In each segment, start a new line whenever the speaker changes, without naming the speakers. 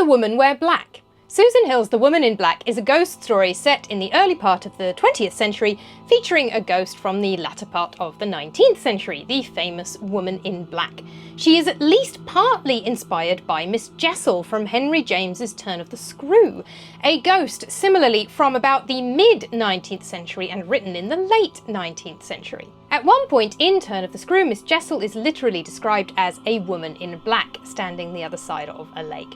the woman wear black? Susan Hill's The Woman in Black is a ghost story set in the early part of the 20th century, featuring a ghost from the latter part of the 19th century, the famous Woman in Black. She is at least partly inspired by Miss Jessel from Henry James's Turn of the Screw, a ghost similarly from about the mid-19th century and written in the late 19th century. At one point in Turn of the Screw, Miss Jessel is literally described as a woman in black standing the other side of a lake.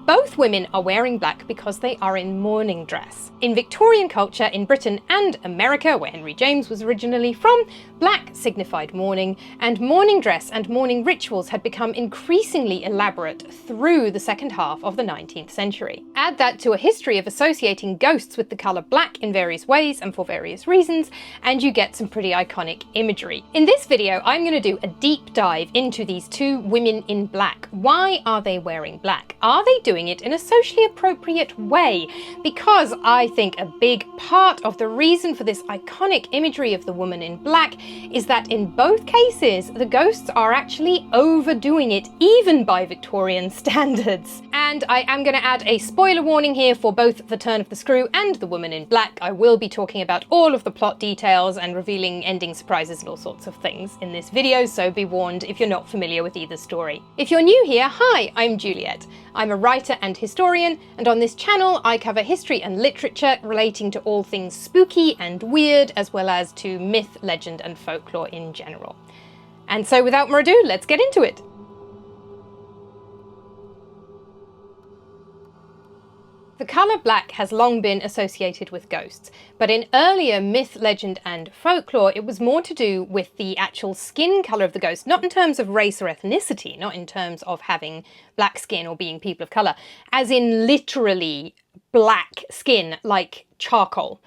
Both women are wearing black because they are in mourning dress. In Victorian culture in Britain and America, where Henry James was originally from, black signified mourning, and mourning dress and mourning rituals had become increasingly elaborate through the second half of the 19th century. Add that to a history of associating ghosts with the colour black in various ways and for various reasons, and you get some pretty iconic imagery. In this video, I'm going to do a deep dive into these two women in black. Why are they wearing black? Are they doing it in a socially appropriate way? Because I think a big part of the reason for this iconic imagery of the woman in black is that in both cases the ghosts are actually overdoing it, even by Victorian standards. And I am going to add a spoiler warning here for both The Turn of the Screw and The Woman in Black. I will be talking about all of the plot details and revealing ending surprises and all sorts of things in this video, so be warned if you're not familiar with either story. If you're new here, hi, I'm Juliet. I'm a writer and historian, and on this channel I cover history and literature relating to all things spooky and weird, as well as to myth, legend and folklore in general. And so without more ado, let's get into it! The colour black has long been associated with ghosts, but in earlier myth, legend and folklore it was more to do with the actual skin colour of the ghost, not in terms of race or ethnicity, not in terms of having black skin or being people of colour, as in literally black skin, like charcoal.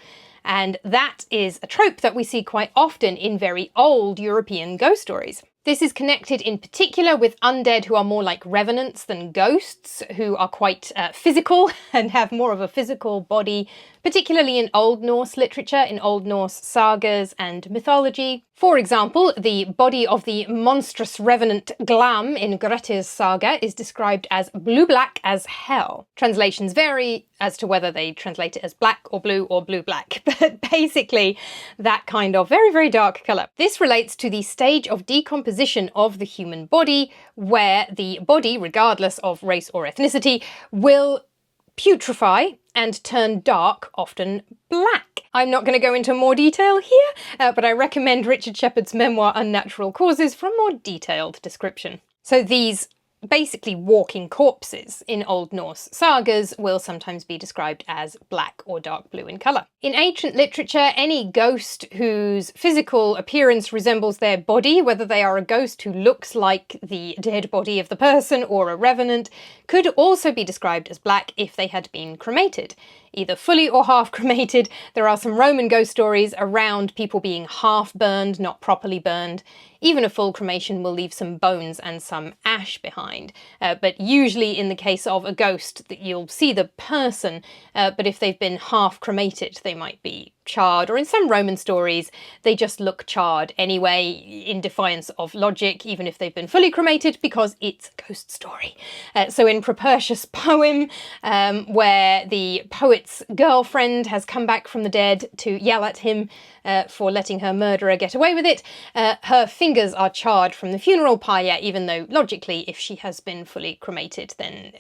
And that is a trope that we see quite often in very old European ghost stories. This is connected in particular with undead who are more like revenants than ghosts, who are quite physical and have more of a physical body, particularly in Old Norse literature, in Old Norse sagas and mythology. For example, the body of the monstrous revenant Glam in Grettir's saga is described as blue-black as hell. Translations vary as to whether they translate it as black or blue-black, but basically that kind of very, very dark colour. This relates to the stage of decomposition of the human body, where the body, regardless of race or ethnicity, will putrefy and turn dark, often black. I'm not going to go into more detail here, but I recommend Richard Shepard's memoir Unnatural Causes for a more detailed description. So these basically walking corpses in Old Norse sagas will sometimes be described as black or dark blue in colour. In ancient literature, any ghost whose physical appearance resembles their body, whether they are a ghost who looks like the dead body of the person or a revenant, could also be described as black if they had been cremated. Either fully or half cremated. There are some Roman ghost stories around people being half burned, not properly burned. Even a full cremation will leave some bones and some ash behind. But usually in the case of a ghost, that you'll see the person, but if they've been half cremated, they might be charred, or in some Roman stories, they just look charred anyway, in defiance of logic, even if they've been fully cremated, because it's a ghost story. So in Propertius' poem, where the poet's girlfriend has come back from the dead to yell at him for letting her murderer get away with it, her fingers are charred from the funeral pyre, even though logically, if she has been fully cremated, then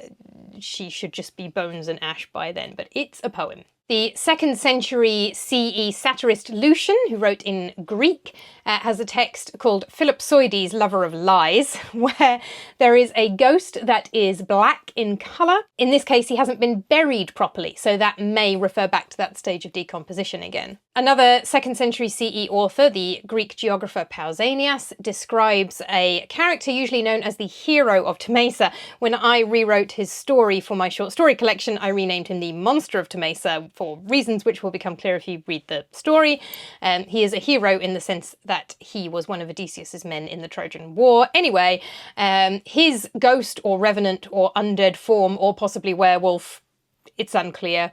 she should just be bones and ash by then, but it's a poem. The 2nd century CE satirist Lucian, who wrote in Greek, has a text called Philipsoides, Lover of Lies, where there is a ghost that is black in colour. In this case, he hasn't been buried properly, so that may refer back to that stage of decomposition again. Another 2nd century CE author, the Greek geographer Pausanias, describes a character usually known as the hero of Temesa. When I rewrote his story for my short story collection, I renamed him the Monster of Temesa, for reasons which will become clear if you read the story. He is a hero in the sense that he was one of Odysseus's men in the Trojan War. Anyway, his ghost or revenant or undead form, or possibly werewolf, it's unclear,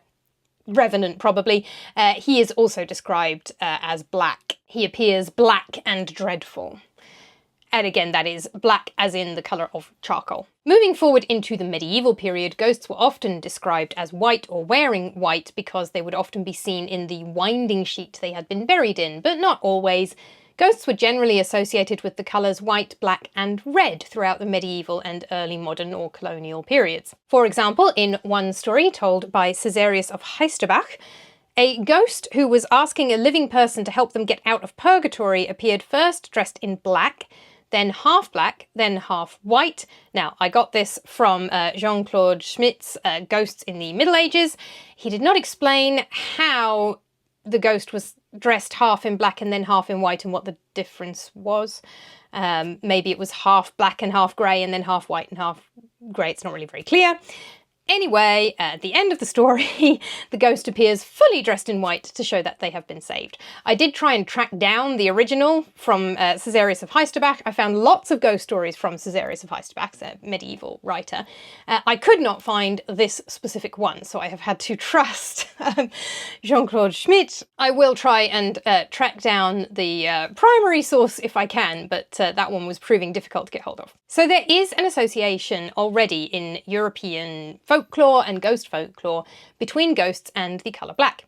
revenant probably, he is also described as black. He appears black and dreadful. And again, that is black as in the colour of charcoal. Moving forward into the medieval period, ghosts were often described as white or wearing white because they would often be seen in the winding sheet they had been buried in, but not always. Ghosts were generally associated with the colours white, black and red throughout the medieval and early modern or colonial periods. For example, in one story told by Caesarius of Heisterbach, a ghost who was asking a living person to help them get out of purgatory appeared first dressed in black, then half black, then half white. Now, I got this from Jean-Claude Schmitt's Ghosts in the Middle Ages. He did not explain how the ghost was dressed half in black and then half in white and what the difference was. Maybe it was half black and half grey and then half white and half grey. It's not really very clear. Anyway, at the end of the story, the ghost appears fully dressed in white to show that they have been saved. I did try and track down the original from Caesarius of Heisterbach. I found lots of ghost stories from Caesarius of Heisterbach, a medieval writer. I could not find this specific one, so I have had to trust Jean-Claude Schmitt. I will try and track down the primary source if I can, but that one was proving difficult to get hold of. So there is an association already in European folklore and ghost folklore between ghosts and the colour black.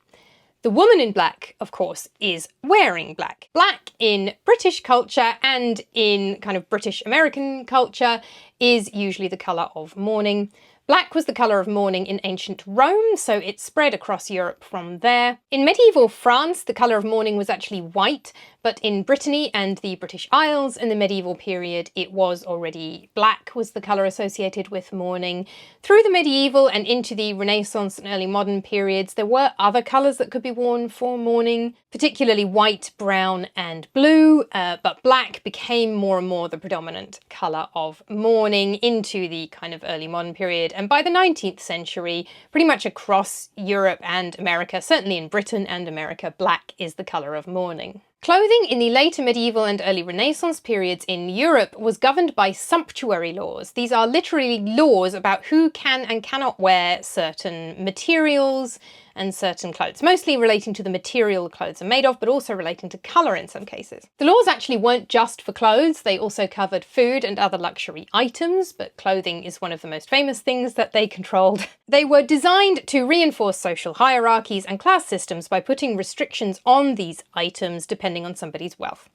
The woman in black, of course, is wearing black. Black in British culture and in kind of British American culture is usually the colour of mourning. Black was the colour of mourning in ancient Rome, so it spread across Europe from there. In medieval France, the colour of mourning was actually white, but in Brittany and the British Isles in the medieval period, it was already black was the colour associated with mourning. Through the medieval and into the Renaissance and early modern periods, there were other colours that could be worn for mourning, particularly white, brown and blue, but black became more and more the predominant colour of mourning into the kind of early modern period. And by the 19th century, pretty much across Europe and America, certainly in Britain and America, black is the colour of mourning. Clothing in the later medieval and early Renaissance periods in Europe was governed by sumptuary laws. These are literally laws about who can and cannot wear certain materials and certain clothes, mostly relating to the material clothes are made of, but also relating to colour in some cases. The laws actually weren't just for clothes, they also covered food and other luxury items, but clothing is one of the most famous things that they controlled. They were designed to reinforce social hierarchies and class systems by putting restrictions on these items depending on somebody's wealth.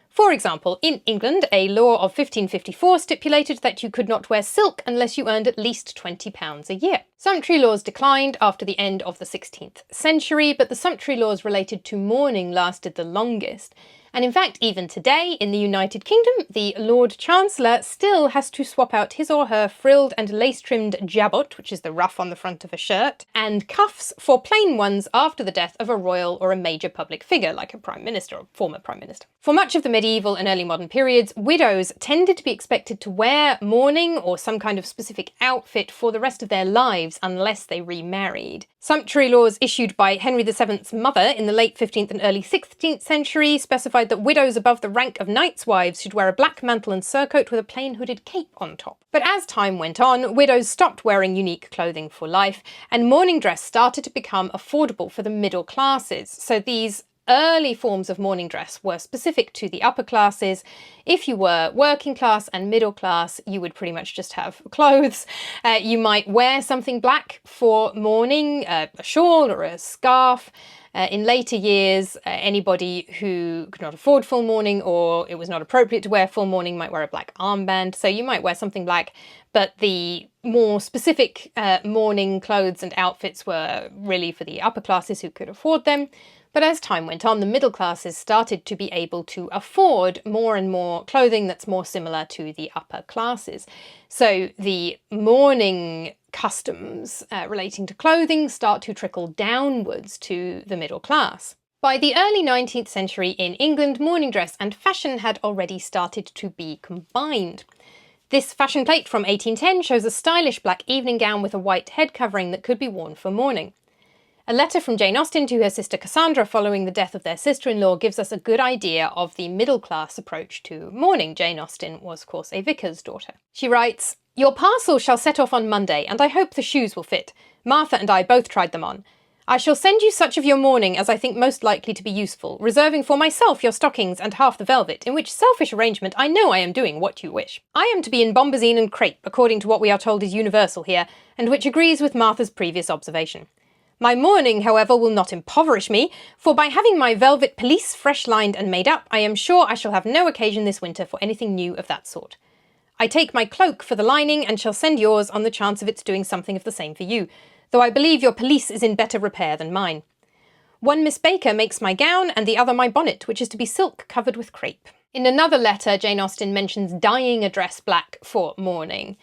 For example, in England, a law of 1554 stipulated that you could not wear silk unless you earned at least £20 a year. Sumptuary laws declined after the end of the 16th century, but the sumptuary laws related to mourning lasted the longest. And in fact, even today in the United Kingdom, the Lord Chancellor still has to swap out his or her frilled and lace-trimmed jabot, which is the ruff on the front of a shirt, and cuffs for plain ones after the death of a royal or a major public figure, like a prime minister or former prime minister. For much of the medieval and early modern periods, widows tended to be expected to wear mourning or some kind of specific outfit for the rest of their lives unless they remarried. Sumptuary laws issued by Henry VII's mother in the late 15th and early 16th century specified that widows above the rank of knights' wives should wear a black mantle and surcoat with a plain hooded cape on top. But as time went on, widows stopped wearing unique clothing for life, and mourning dress started to become affordable for the middle classes. So these early forms of mourning dress were specific to the upper classes. If you were working class and middle class, you would pretty much just have clothes. You might wear something black for mourning, a shawl or a scarf. In later years, anybody who could not afford full mourning or it was not appropriate to wear full mourning might wear a black armband. So you might wear something black, but the more specific mourning clothes and outfits were really for the upper classes who could afford them. But as time went on, the middle classes started to be able to afford more and more clothing that's more similar to the upper classes. So the mourning customs relating to clothing start to trickle downwards to the middle class. By the early 19th century in England, mourning dress and fashion had already started to be combined. This fashion plate from 1810 shows a stylish black evening gown with a white head covering that could be worn for mourning. A letter from Jane Austen to her sister Cassandra following the death of their sister-in-law gives us a good idea of the middle-class approach to mourning. Jane Austen was, of course, a vicar's daughter. She writes, "Your parcel shall set off on Monday, and I hope the shoes will fit. Martha and I both tried them on. I shall send you such of your mourning as I think most likely to be useful, reserving for myself your stockings and half the velvet, in which selfish arrangement I know I am doing what you wish. I am to be in bombazine and crepe, according to what we are told is universal here, and which agrees with Martha's previous observation. My mourning, however, will not impoverish me, for by having my velvet pelisse fresh lined and made up, I am sure I shall have no occasion this winter for anything new of that sort. I take my cloak for the lining, and shall send yours on the chance of its doing something of the same for you, though I believe your pelisse is in better repair than mine. One Miss Baker makes my gown, and the other my bonnet, which is to be silk covered with crape. In another letter, Jane Austen mentions dyeing a dress black for mourning.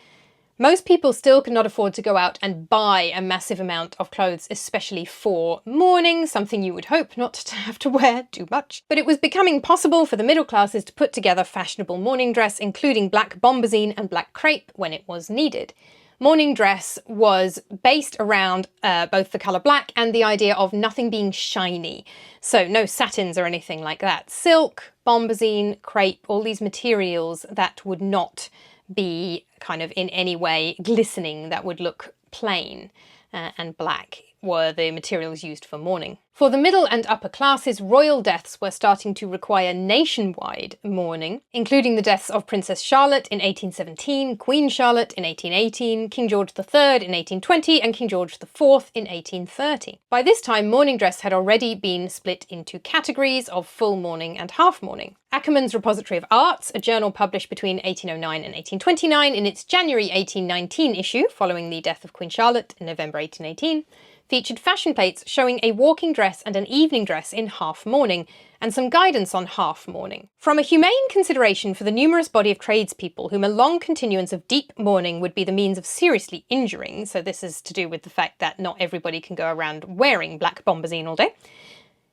Most people still could not afford to go out and buy a massive amount of clothes, especially for mourning, something you would hope not to have to wear too much. But it was becoming possible for the middle classes to put together fashionable mourning dress, including black bombazine and black crepe when it was needed. Mourning dress was based around both the colour black and the idea of nothing being shiny. So no satins or anything like that. Silk, bombazine, crepe, all these materials that would not be kind of in any way glistening, that would look plain and black, were the materials used for mourning. For the middle and upper classes, royal deaths were starting to require nationwide mourning, including the deaths of Princess Charlotte in 1817, Queen Charlotte in 1818, King George III in 1820, and King George IV in 1830. By this time, mourning dress had already been split into categories of full mourning and half mourning. Ackerman's Repository of Arts, a journal published between 1809 and 1829, in its January 1819 issue, following the death of Queen Charlotte in November 1818, featured fashion plates showing a walking dress and an evening dress in half mourning, and some guidance on half mourning. From a humane consideration for the numerous body of tradespeople whom a long continuance of deep mourning would be the means of seriously injuring, so this is to do with the fact that not everybody can go around wearing black bombazine all day,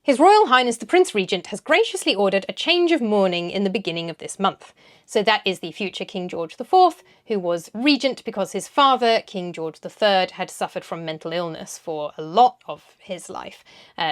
His Royal Highness the Prince Regent has graciously ordered a change of mourning in the beginning of this month. So that is the future King George IV, who was regent because his father, King George III, had suffered from mental illness for a lot of his life.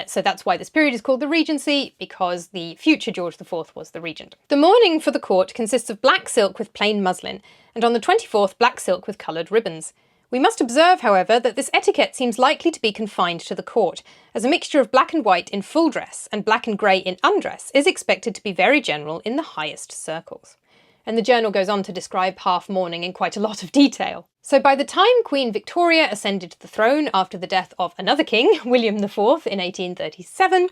So that's why this period is called the Regency, because the future George IV was the regent. The mourning for the court consists of black silk with plain muslin, and on the 24th black silk with coloured ribbons. We must observe, however, that this etiquette seems likely to be confined to the court, as a mixture of black and white in full dress and black and grey in undress is expected to be very general in the highest circles. And the journal goes on to describe half mourning in quite a lot of detail. So by the time Queen Victoria ascended the throne after the death of another king, William IV, in 1837,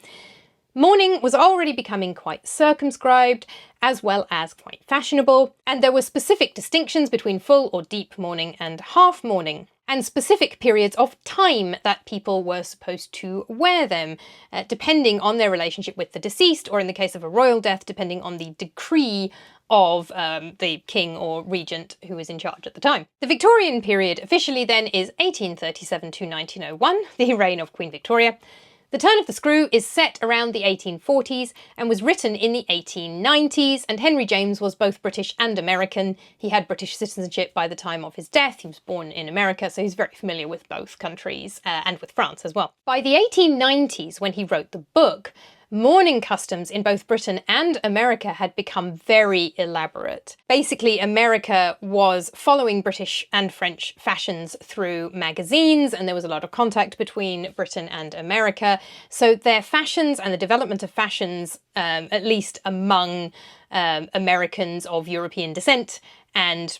mourning was already becoming quite circumscribed, as well as quite fashionable, and there were specific distinctions between full or deep mourning and half mourning, and specific periods of time that people were supposed to wear them, depending on their relationship with the deceased, or in the case of a royal death, depending on the decree of the king or regent who was in charge at the time. The Victorian period officially then is 1837 to 1901, the reign of Queen Victoria. The Turn of the Screw is set around the 1840s and was written in the 1890s, and Henry James was both British and American. He had British citizenship by the time of his death. He was born in America, so he's very familiar with both countries and with France as well. By the 1890s, when he wrote the book, mourning customs in both Britain and America had become very elaborate. Basically, America was following British and French fashions through magazines, and there was a lot of contact between Britain and America. So their fashions and the development of fashions, at least among Americans of European descent and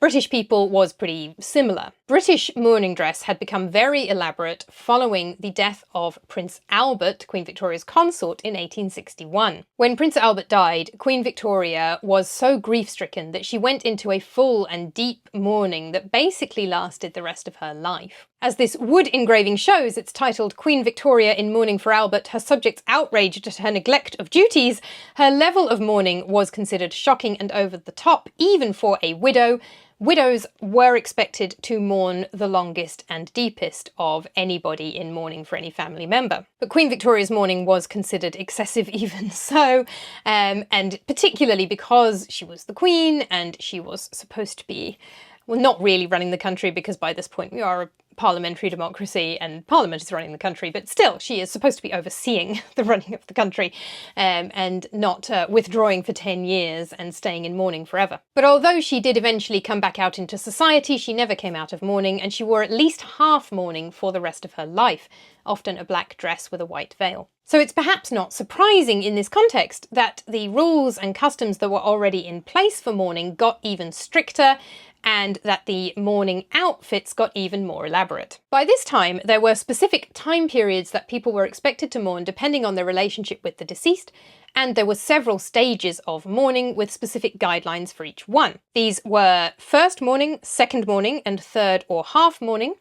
British people, was pretty similar. British mourning dress had become very elaborate following the death of Prince Albert, Queen Victoria's consort, in 1861. When Prince Albert died, Queen Victoria was so grief-stricken that she went into a full and deep mourning that basically lasted the rest of her life. As this wood engraving shows, it's titled Queen Victoria in Mourning for Albert, her subjects outraged at her neglect of duties. Her level of mourning was considered shocking and over the top, even for a widow. Widows were expected to mourn the longest and deepest of anybody in mourning for any family member. But Queen Victoria's mourning was considered excessive even so, and particularly because she was the Queen and she was supposed to be Well, not really running the country, because by this point we are a parliamentary democracy and Parliament is running the country, but still she is supposed to be overseeing the running of the country, and not withdrawing for 10 years and staying in mourning forever. But although she did eventually come back out into society, she never came out of mourning, and she wore at least half mourning for the rest of her life, often a black dress with a white veil. So it's perhaps not surprising in this context that the rules and customs that were already in place for mourning got even stricter, and that the mourning outfits got even more elaborate. By this time, there were specific time periods that people were expected to mourn depending on their relationship with the deceased, and there were several stages of mourning with specific guidelines for each one. These were first mourning, second mourning, and third or half mourning.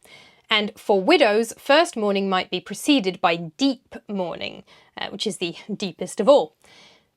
And for widows, first mourning might be preceded by deep mourning, which is the deepest of all.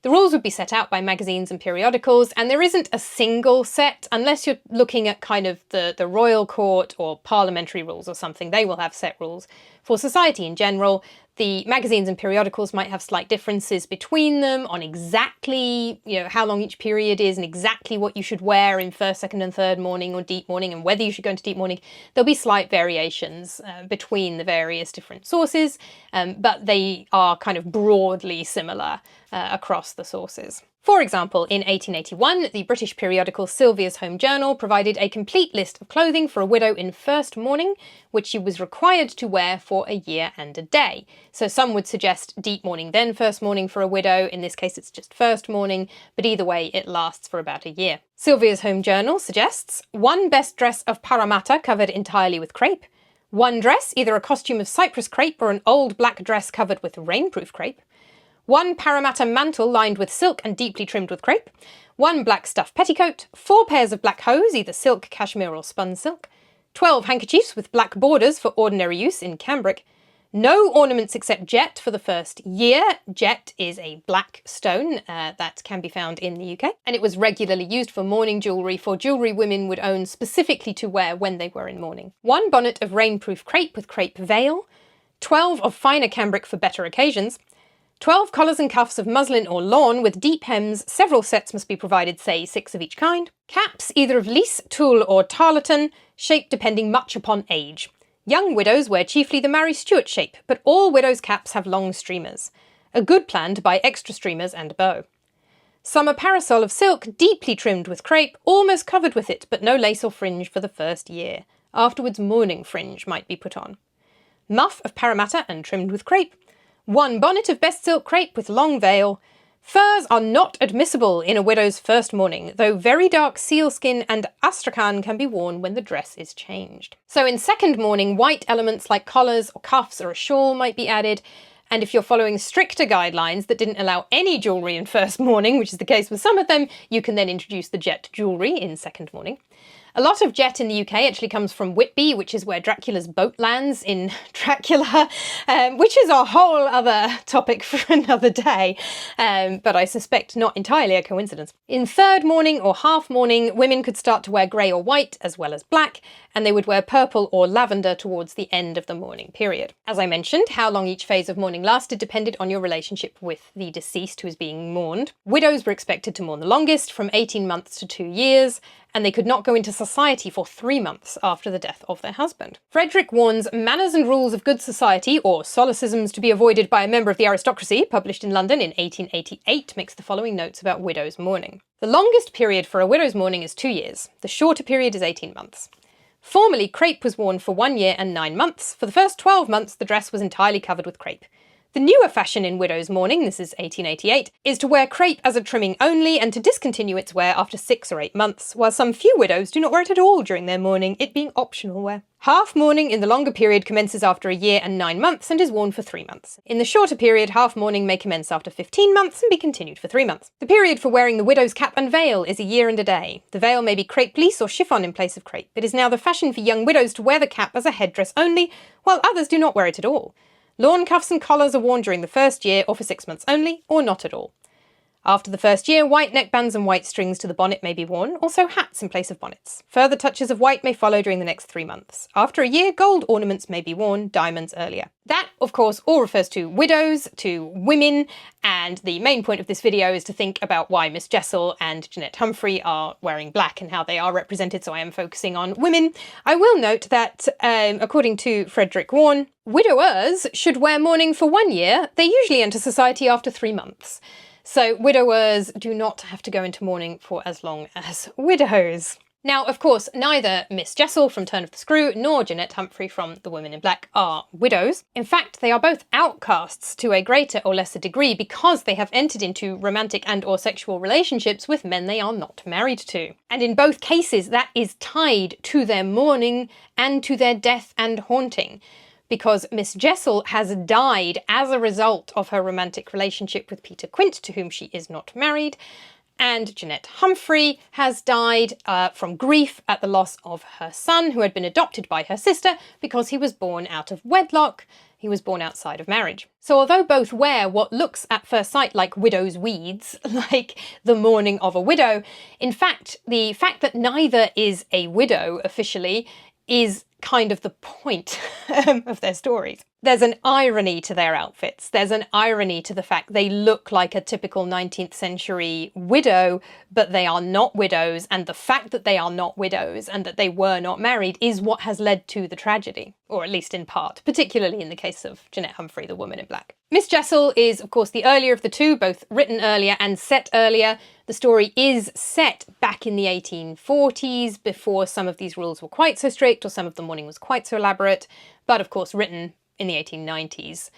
The rules would be set out by magazines and periodicals, and there isn't a single set, unless you're looking at kind of the royal court or parliamentary rules or something. They will have set rules. For society in general, the magazines and periodicals might have slight differences between them on exactly, how long each period is and exactly what you should wear in first, second and third mourning or deep mourning, and whether you should go into deep mourning. There'll be slight variations between the various different sources, but they are kind of broadly similar across the sources. For example, in 1881, the British periodical Sylvia's Home Journal provided a complete list of clothing for a widow in first mourning, which she was required to wear for a year and a day. So some would suggest deep mourning then first mourning for a widow. In this case, it's just first mourning, but either way, it lasts for about a year. Sylvia's Home Journal suggests 1 best dress of Parramatta covered entirely with crepe, 1 dress, either a costume of cypress crepe or an old black dress covered with rainproof crepe, 1 Parramatta mantle lined with silk and deeply trimmed with crepe, 1 black stuff petticoat, 4 pairs of black hose, either silk, cashmere or spun silk, 12 handkerchiefs with black borders for ordinary use in cambric, no ornaments except jet for the first year. Jet is a black stone that can be found in the UK, and it was regularly used for mourning jewellery, for jewellery women would own specifically to wear when they were in mourning. 1 bonnet of rainproof crepe with crepe veil, 12 of finer cambric for better occasions, 12 collars and cuffs of muslin or lawn with deep hems. Several sets must be provided, say 6 of each kind. Caps either of lease, tulle or tarlatan, shape depending much upon age. Young widows wear chiefly the Mary Stuart shape, but all widows' caps have long streamers. A good plan to buy extra streamers and a bow. Summer parasol of silk, deeply trimmed with crepe, almost covered with it, but no lace or fringe for the first year. Afterwards mourning fringe might be put on. Muff of Parramatta and trimmed with crepe. 1 bonnet of best silk crepe with long veil. Furs are not admissible in a widow's first mourning, though very dark sealskin and astrakhan can be worn when the dress is changed. So in second mourning, white elements like collars or cuffs or a shawl might be added, and if you're following stricter guidelines that didn't allow any jewellery in first mourning, which is the case with some of them, you can then introduce the jet jewellery in second mourning. A lot of jet in the UK actually comes from Whitby, which is where Dracula's boat lands in Dracula, which is a whole other topic for another day, but I suspect not entirely a coincidence. In third mourning or half mourning, women could start to wear grey or white as well as black, and they would wear purple or lavender towards the end of the mourning period. As I mentioned, how long each phase of mourning lasted depended on your relationship with the deceased who is being mourned. Widows were expected to mourn the longest, from 18 months to 2 years, and they could not go into society for 3 months after the death of their husband. Frederick warns Manners and Rules of Good Society, or Solecisms to be Avoided by a Member of the Aristocracy, published in London in 1888, makes the following notes about widows' mourning. The longest period for a widow's mourning is 2 years. The shorter period is 18 months. Formerly, crepe was worn for 1 year and 9 months. For the first 12 months, the dress was entirely covered with crepe. The newer fashion in widow's mourning, this is 1888, is to wear crepe as a trimming only and to discontinue its wear after 6 or 8 months, while some few widows do not wear it at all during their mourning, it being optional wear. Half mourning in the longer period commences after a year and 9 months and is worn for 3 months. In the shorter period, half mourning may commence after 15 months and be continued for 3 months. The period for wearing the widow's cap and veil is a year and a day. The veil may be crepe fleece or chiffon in place of crepe. It is now the fashion for young widows to wear the cap as a headdress only, while others do not wear it at all. Lawn cuffs and collars are worn during the first year or for 6 months only, or not at all. After the first year, white neckbands and white strings to the bonnet may be worn, also hats in place of bonnets. Further touches of white may follow during the next 3 months. After a year, gold ornaments may be worn, diamonds earlier. That, of course, all refers to widows, to women, and the main point of this video is to think about why Miss Jessel and Jeanette Humphrey are wearing black and how they are represented, so I am focusing on women. I will note that, according to Frederick Warne, widowers should wear mourning for 1 year. They usually enter society after 3 months. So widowers do not have to go into mourning for as long as widows. Now, of course, neither Miss Jessel from Turn of the Screw nor Jeanette Humphrey from The Women in Black are widows. In fact, they are both outcasts to a greater or lesser degree because they have entered into romantic and or sexual relationships with men they are not married to. And in both cases, that is tied to their mourning and to their death and haunting, because Miss Jessel has died as a result of her romantic relationship with Peter Quint, to whom she is not married, and Jeanette Humphrey has died from grief at the loss of her son, who had been adopted by her sister because he was born out of wedlock. He was born outside of marriage. So although both wear what looks at first sight like widow's weeds, like the mourning of a widow, in fact, the fact that neither is a widow officially is kind of the point of their stories. There's an irony to their outfits. There's an irony to the fact they look like a typical 19th century widow, but they are not widows, and the fact that they are not widows and that they were not married is what has led to the tragedy, or at least in part, particularly in the case of Jeanette Humphrey, the Woman in Black. Miss Jessel is, of course, the earlier of the two, both written earlier and set earlier. The story is set back in the 1840s, before some of these rules were quite so strict or some of the mourning was quite so elaborate, but of course written in the 1890s,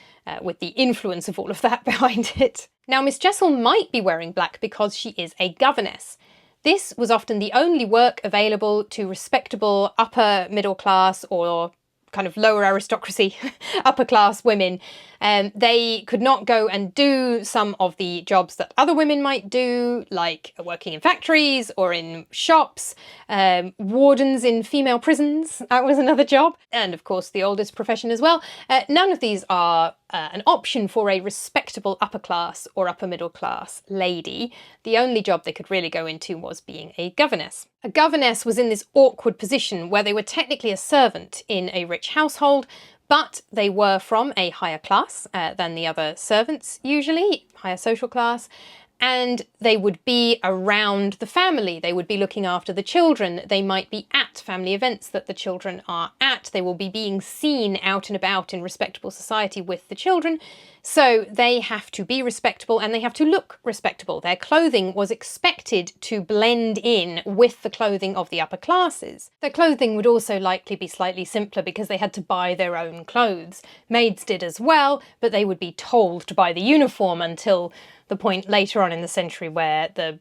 with the influence of all of that behind it. Now, Miss Jessel might be wearing black because she is a governess. This was often the only work available to respectable upper middle class or kind of lower aristocracy, upper class women. They could not go and do some of the jobs that other women might do, like working in factories or in shops, wardens in female prisons, that was another job, and of course the oldest profession as well. None of these are an option for a respectable upper class or upper middle class lady. The only job they could really go into was being a governess. A governess was in this awkward position where they were technically a servant in a rich household, but they were from a higher class than the other servants usually, higher social class, and they would be around the family. They would be looking after the children. They might be at family events that the children are at. They will be being seen out and about in respectable society with the children. So they have to be respectable and they have to look respectable. Their clothing was expected to blend in with the clothing of the upper classes. Their clothing would also likely be slightly simpler because they had to buy their own clothes. Maids did as well, but they would be told to buy the uniform until the point later on in the century where the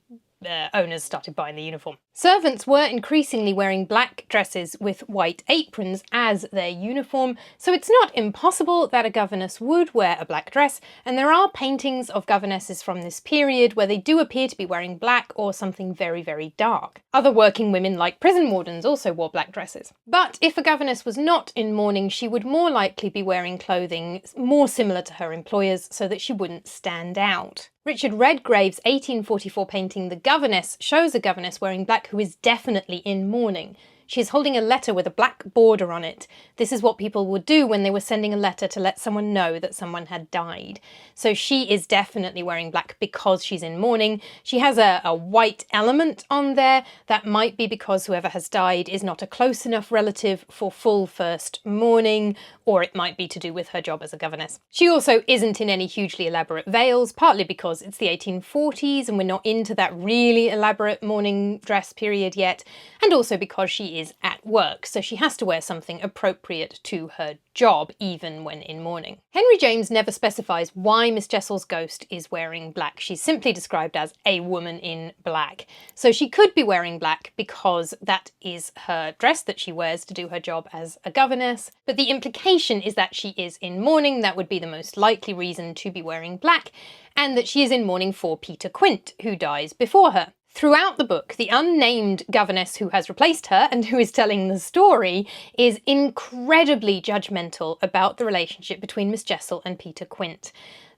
owners started buying the uniform. Servants were increasingly wearing black dresses with white aprons as their uniform, so it's not impossible that a governess would wear a black dress, and there are paintings of governesses from this period where they do appear to be wearing black or something very, very dark. Other working women, like prison wardens, also wore black dresses. But if a governess was not in mourning, she would more likely be wearing clothing more similar to her employers so that she wouldn't stand out. Richard Redgrave's 1844 painting The Governess shows a governess wearing black who is definitely in mourning. She is holding a letter with a black border on it. This is what people would do when they were sending a letter to let someone know that someone had died. So she is definitely wearing black because she's in mourning. She has a white element on there. That might be because whoever has died is not a close enough relative for full first mourning, or it might be to do with her job as a governess. She also isn't in any hugely elaborate veils, partly because it's the 1840s and we're not into that really elaborate mourning dress period yet, and also because she is at work, so she has to wear something appropriate to her job, even when in mourning. Henry James never specifies why Miss Jessel's ghost is wearing black. She's simply described as a woman in black. So she could be wearing black because that is her dress that she wears to do her job as a governess, but the implication is that she is in mourning. That would be the most likely reason to be wearing black, and that she is in mourning for Peter Quint, who dies before her. Throughout the book, the unnamed governess who has replaced her and who is telling the story is incredibly judgmental about the relationship between Miss Jessel and Peter Quint.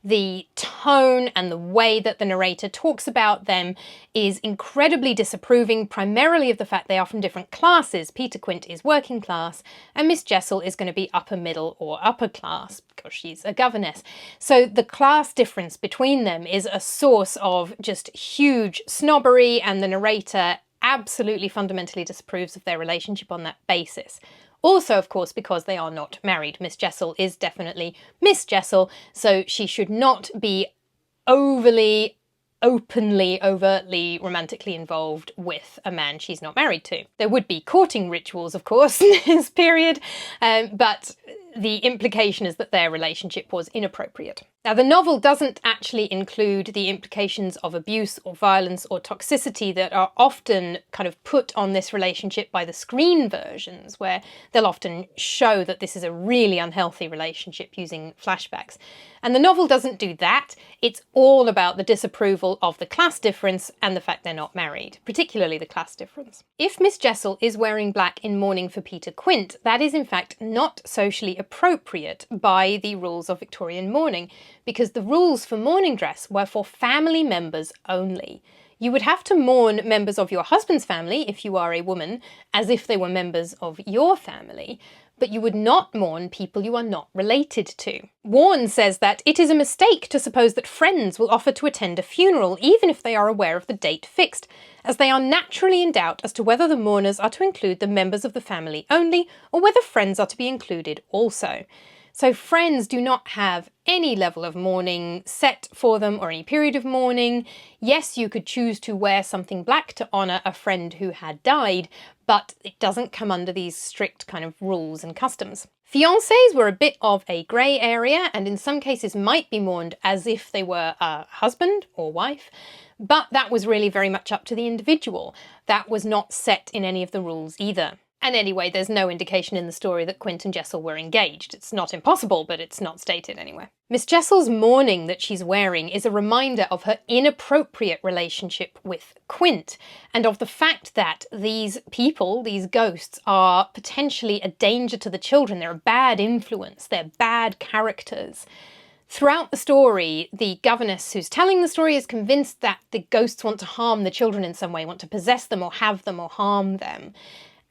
The tone and the way that the narrator talks about them is incredibly disapproving, primarily of the fact they are from different classes. Peter Quint is working class, and Miss Jessel is going to be upper middle or upper class because she's a governess. So the class difference between them is a source of just huge snobbery, and the narrator absolutely fundamentally disapproves of their relationship on that basis. Also, of course, because they are not married. Miss Jessel is definitely Miss Jessel, so she should not be overtly, overtly romantically involved with a man she's not married to. There would be courting rituals, of course, in this period, but the implication is that their relationship was inappropriate. Now, the novel doesn't actually include the implications of abuse or violence or toxicity that are often kind of put on this relationship by the screen versions, where they'll often show that this is a really unhealthy relationship using flashbacks. And the novel doesn't do that. It's all about the disapproval of the class difference and the fact they're not married, particularly the class difference. If Miss Jessel is wearing black in mourning for Peter Quint, that is in fact not socially appropriate by the rules of Victorian mourning, because the rules for mourning dress were for family members only. You would have to mourn members of your husband's family, if you are a woman, as if they were members of your family, but you would not mourn people you are not related to. Warren says that it is a mistake to suppose that friends will offer to attend a funeral, even if they are aware of the date fixed, as they are naturally in doubt as to whether the mourners are to include the members of the family only, or whether friends are to be included also. So friends do not have any level of mourning set for them or any period of mourning. Yes, you could choose to wear something black to honour a friend who had died, but it doesn't come under these strict kind of rules and customs. Fiancés were a bit of a grey area, and in some cases might be mourned as if they were a husband or wife, but that was really very much up to the individual. That was not set in any of the rules either. And anyway, there's no indication in the story that Quint and Jessel were engaged. It's not impossible, but it's not stated anywhere. Miss Jessel's mourning that she's wearing is a reminder of her inappropriate relationship with Quint, and of the fact that these people, these ghosts, are potentially a danger to the children. They're a bad influence. They're bad characters. Throughout the story, the governess who's telling the story is convinced that the ghosts want to harm the children in some way, want to possess them or have them or harm them.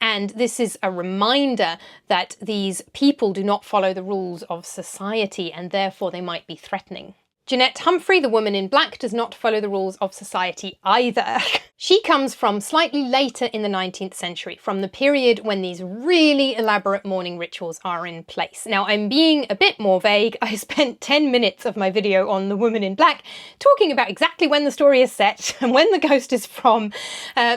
And this is a reminder that these people do not follow the rules of society, and therefore they might be threatening. Jennet Humphrey, the woman in black, does not follow the rules of society either. She comes from slightly later in the 19th century, from the period when these really elaborate mourning rituals are in place. Now, I'm being a bit more vague. I spent 10 minutes of my video on the woman in black talking about exactly when the story is set and when the ghost is from,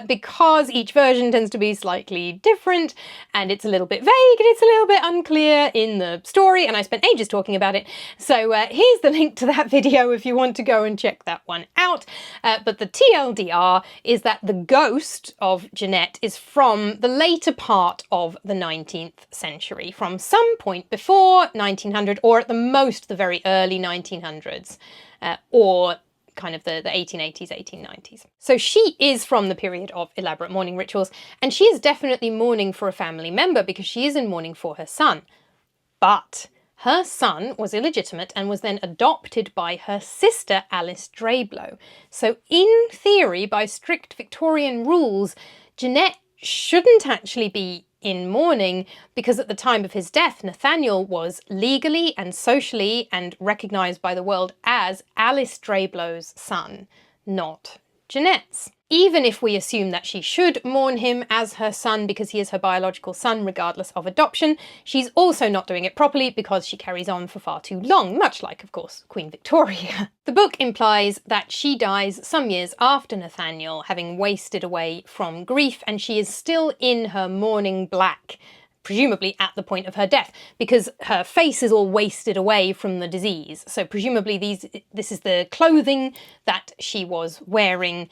because each version tends to be slightly different, and it's a little bit vague and it's a little bit unclear in the story, and I spent ages talking about it. So here's the link to that video if you want to go and check that one out. But the TLDR is that the ghost of Jennet is from the later part of the 19th century, from some point before 1900, or at the most the very early 1900s, or kind of the 1880s, 1890s. So she is from the period of elaborate mourning rituals, and she is definitely mourning for a family member because she is in mourning for her son. But her son was illegitimate and was then adopted by her sister Alice Drablow. So in theory, by strict Victorian rules, Jennet shouldn't actually be in mourning, because at the time of his death, Nathaniel was legally and socially and recognised by the world as Alice Drablow's son, not Jennet's. Even if we assume that she should mourn him as her son because he is her biological son regardless of adoption, she's also not doing it properly because she carries on for far too long, much like, of course, Queen Victoria. The book implies that she dies some years after Nathaniel, having wasted away from grief, and she is still in her mourning black, presumably at the point of her death, because her face is all wasted away from the disease. So presumably this is the clothing that she was wearing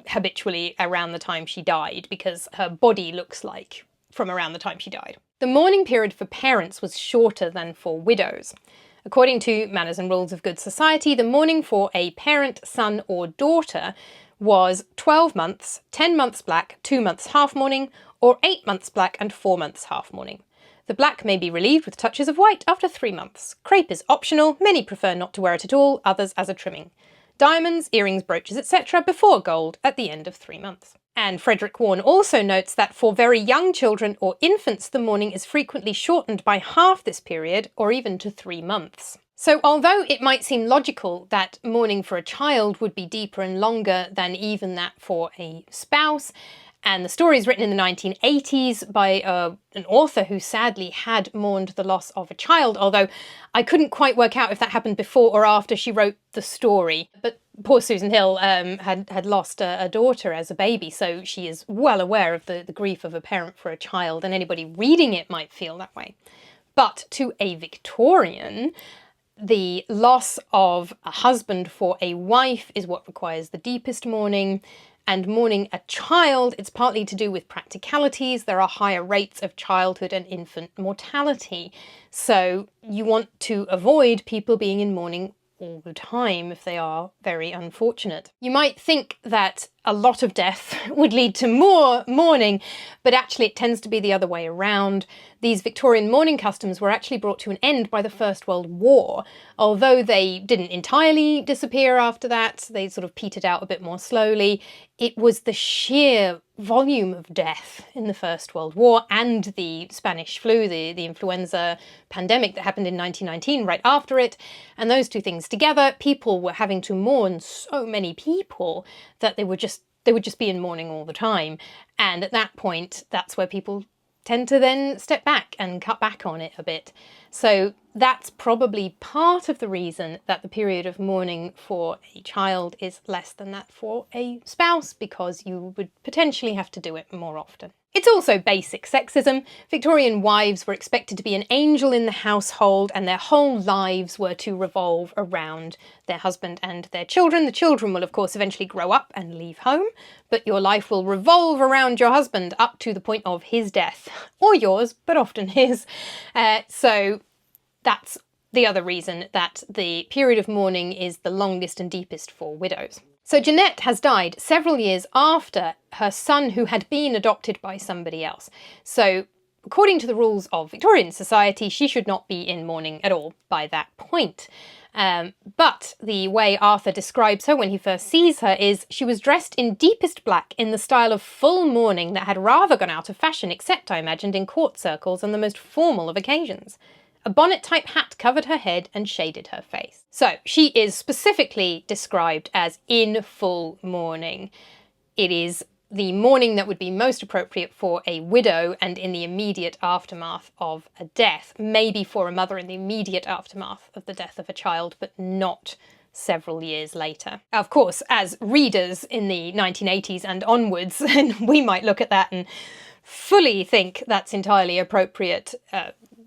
habitually around the time she died, because her body looks like from around the time she died. The mourning period for parents was shorter than for widows. According to Manners and Rules of Good Society, the mourning for a parent, son or daughter was 12 months, 10 months black, 2 months half mourning, or 8 months black and 4 months half mourning. The black may be relieved with touches of white after 3 months. Crepe is optional, many prefer not to wear it at all, others as a trimming. Diamonds, earrings, brooches, etc. before gold at the end of 3 months. And Frederick Warne also notes that for very young children or infants, the mourning is frequently shortened by half this period, or even to 3 months. So although it might seem logical that mourning for a child would be deeper and longer than even that for a spouse, and the story is written in the 1980s by an author who sadly had mourned the loss of a child, although I couldn't quite work out if that happened before or after she wrote the story. But poor Susan Hill had lost a daughter as a baby, so she is well aware of the grief of a parent for a child, and anybody reading it might feel that way. But to a Victorian, the loss of a husband for a wife is what requires the deepest mourning. And mourning a child, it's partly to do with practicalities. There are higher rates of childhood and infant mortality. So you want to avoid people being in mourning all the time if they are very unfortunate. You might think that a lot of death would lead to more mourning, but actually it tends to be the other way around. These Victorian mourning customs were actually brought to an end by the First World War. Although they didn't entirely disappear after that, they sort of petered out a bit more slowly. It was the sheer volume of death in the First World War and the Spanish flu, the influenza pandemic that happened in 1919 right after it, and those two things together, people were having to mourn so many people that they would just be in mourning all the time. And at that point, that's where people tend to then step back and cut back on it a bit. So that's probably part of the reason that the period of mourning for a child is less than that for a spouse, because you would potentially have to do it more often. It's also basic sexism. Victorian wives were expected to be an angel in the household, and their whole lives were to revolve around their husband and their children. The children will, of course, eventually grow up and leave home, but your life will revolve around your husband up to the point of his death. Or yours, but often his. So that's the other reason that the period of mourning is the longest and deepest for widows. So Jennet has died several years after her son, who had been adopted by somebody else. So according to the rules of Victorian society, she should not be in mourning at all by that point. But the way Arthur describes her when he first sees her is she was dressed in deepest black in the style of full mourning that had rather gone out of fashion, except, I imagined, in court circles on the most formal of occasions. A bonnet-type hat covered her head and shaded her face. So she is specifically described as in full mourning. It is the mourning that would be most appropriate for a widow and in the immediate aftermath of a death. Maybe for a mother in the immediate aftermath of the death of a child, but not several years later. Of course, as readers in the 1980s and onwards, we might look at that and fully think that's entirely appropriate,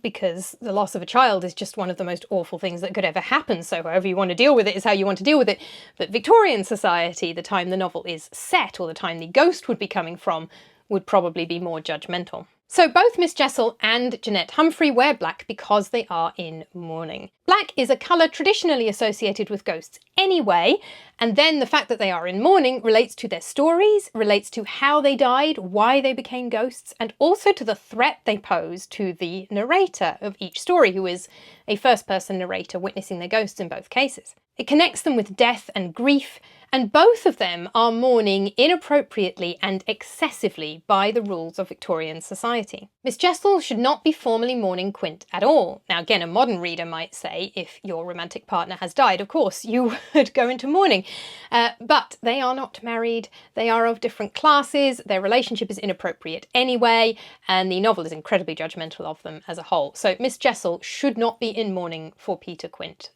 because the loss of a child is just one of the most awful things that could ever happen. So however you want to deal with it is how you want to deal with it. But Victorian society, the time the novel is set, or the time the ghost would be coming from, would probably be more judgmental. So both Miss Jessel and Jennet Humphrey wear black because they are in mourning. Black is a colour traditionally associated with ghosts anyway, and then the fact that they are in mourning relates to their stories, relates to how they died, why they became ghosts, and also to the threat they pose to the narrator of each story, who is a first-person narrator witnessing their ghosts in both cases. It connects them with death and grief, and both of them are mourning inappropriately and excessively by the rules of Victorian society. Miss Jessel should not be formally mourning Quint at all. Now again, a modern reader might say, if your romantic partner has died, of course you would go into mourning. But they are not married, they are of different classes, their relationship is inappropriate anyway, and the novel is incredibly judgmental of them as a whole. So Miss Jessel should not be in mourning for Peter Quint.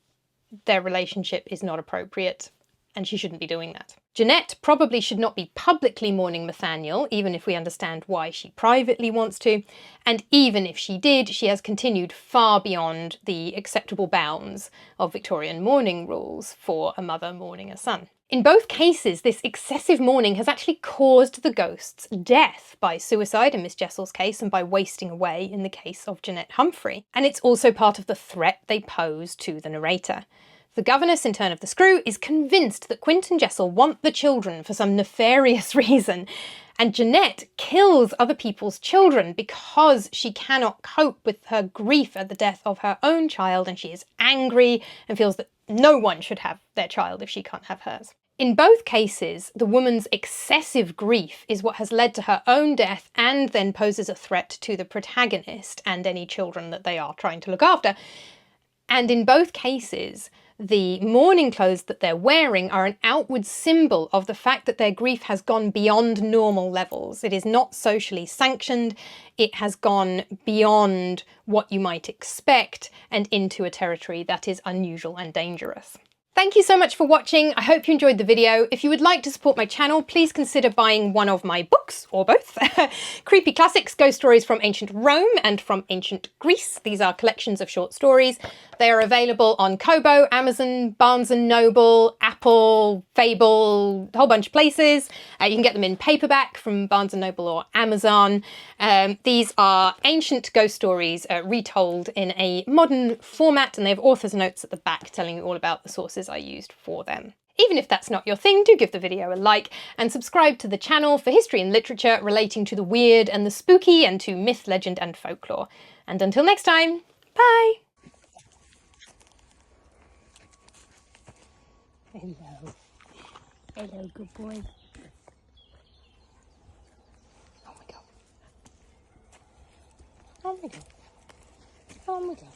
Their relationship is not appropriate, and she shouldn't be doing that. Jennet probably should not be publicly mourning Nathaniel, even if we understand why she privately wants to, and even if she did, she has continued far beyond the acceptable bounds of Victorian mourning rules for a mother mourning a son. In both cases, this excessive mourning has actually caused the ghost's death, by suicide in Miss Jessel's case and by wasting away in the case of Jennet Humphrey. And it's also part of the threat they pose to the narrator. The governess in Turn of the Screw is convinced that Quint and Jessel want the children for some nefarious reason, And Jennet kills other people's children because she cannot cope with her grief at the death of her own child, and she is angry and feels that no one should have their child if she can't have hers. In both cases, the woman's excessive grief is what has led to her own death and then poses a threat to the protagonist and any children that they are trying to look after. And in both cases, the mourning clothes that they're wearing are an outward symbol of the fact that their grief has gone beyond normal levels. It is not socially sanctioned. It has gone beyond what you might expect and into a territory that is unusual and dangerous. Thank you so much for watching. I hope you enjoyed the video. If you would like to support my channel, please consider buying one of my books, or both. Creepy Classics, Ghost Stories from Ancient Rome and from Ancient Greece. These are collections of short stories. They are available on Kobo, Amazon, Barnes & Noble, Apple, Fable, a whole bunch of places. You can get them in paperback from Barnes & Noble or Amazon. These are ancient ghost stories retold in a modern format, and they have author's notes at the back telling you all about the sources I used for them. Even if that's not your thing, do give the video a like and subscribe to the channel for history and literature relating to the weird and the spooky and to myth, legend and folklore. And until next time, bye!
Hello. Hello, good boy. Oh my god. Oh my god. Oh my god.